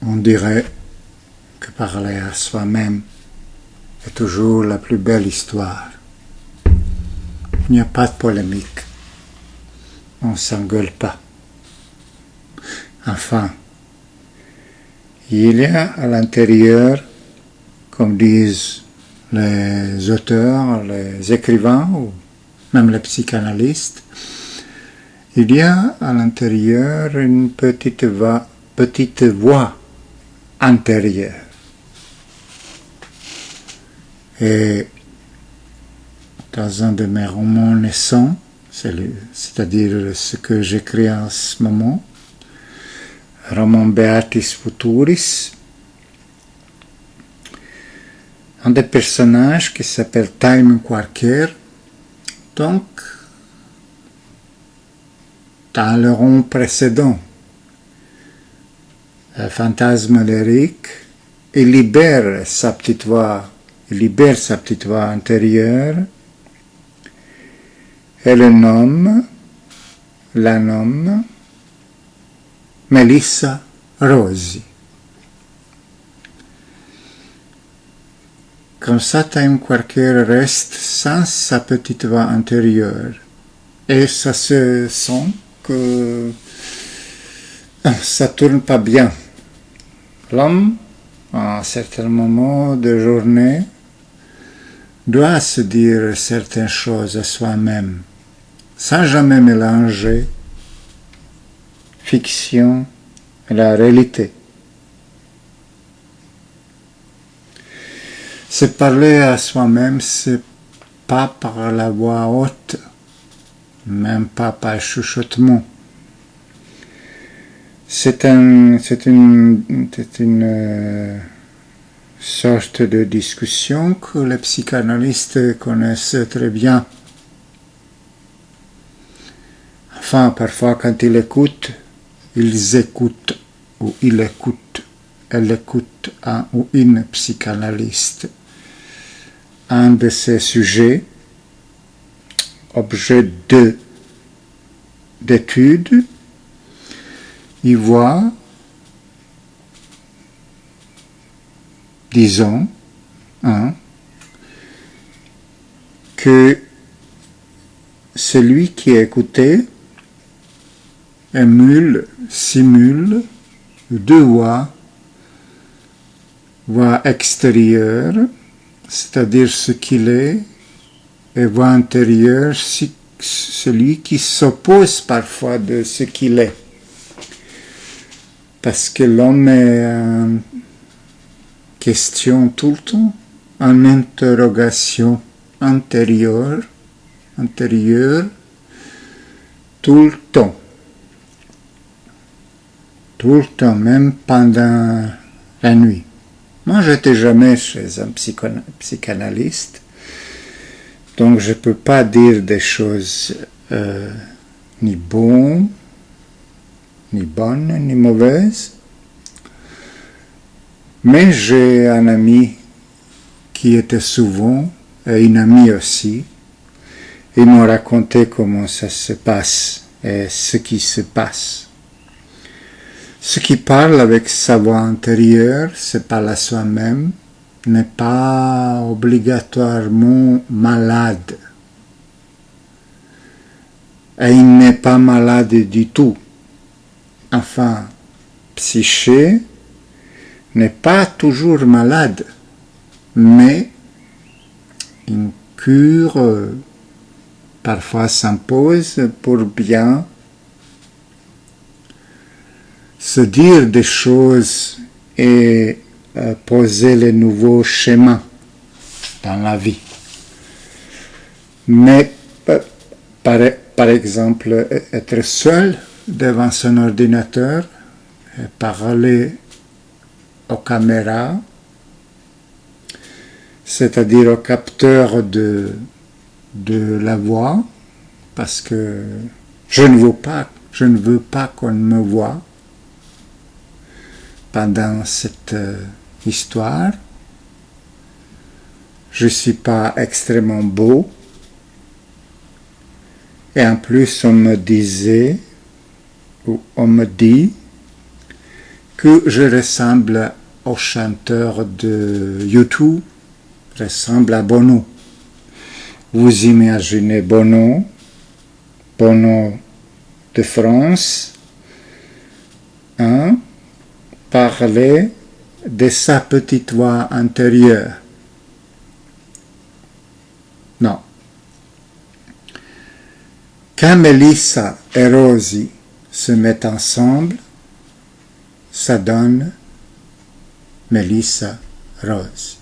On dirait que parler à soi-même est toujours la plus belle histoire. Il n'y a pas de polémique. On ne s'engueule pas. Enfin, il y a à l'intérieur, comme disent les auteurs, les écrivains ou même les psychanalystes, il y a à l'intérieur une petite voix intérieure. Et dans un de mes romans naissants, c'est-à-dire ce que j'écris en ce moment, roman Beatis Futuris, un des personnages qui s'appelle Time Quarker, donc dans le roman précédent, le fantasme lyrique, il libère sa petite voix intérieure et la nomme Melissa Rosi. Comme ça, Time Quarker reste sans sa petite voix intérieure. Et ça se sent que ça tourne pas bien. L'homme, à un certain moment de journée, doit se dire certaines choses à soi-même, sans jamais mélanger fiction et la réalité. Se parler à soi-même, c'est pas par la voix haute, même pas par chuchotement. C'est une sorte de discussion que les psychanalystes connaissent très bien. Enfin, parfois, quand ils écoutent, ou elle écoute un ou une psychanalyste. Un de ces sujets, objet d'étude, il voit, disons, que celui qui est écouté simule deux voix extérieure, c'est-à-dire ce qu'il est, et voix intérieure, celui qui s'oppose parfois de ce qu'il est. Parce que l'homme est en question tout le temps, en interrogation intérieure, tout le temps. Tout le temps, même pendant la nuit. Moi, je n'étais jamais chez un psychanalyste, donc je ne peux pas dire des choses ni bonnes, ni mauvaises. Mais j'ai un ami qui était souvent, et une amie aussi, ils m'ont raconté comment ça se passe et ce qui se passe. Ce qui parle avec sa voix intérieure, se parle à soi-même, n'est pas obligatoirement malade. Et il n'est pas malade du tout. Enfin, psyché n'est pas toujours malade, mais une cure parfois s'impose pour bien se dire des choses et poser les nouveaux schémas dans la vie. Mais par exemple, être seul devant son ordinateur et parler aux caméras, c'est-à-dire au capteur de la voix, parce que je ne veux pas qu'on me voie pendant cette histoire. Je ne suis pas extrêmement beau. Et en plus, on me dit que je ressemble au chanteur de YouTube, ressemble à Bono. Vous imaginez Bono de France, parler de sa petite voix intérieure. Non. Quand Mélissa et Rosie se mettent ensemble, ça donne Mélissa Rose.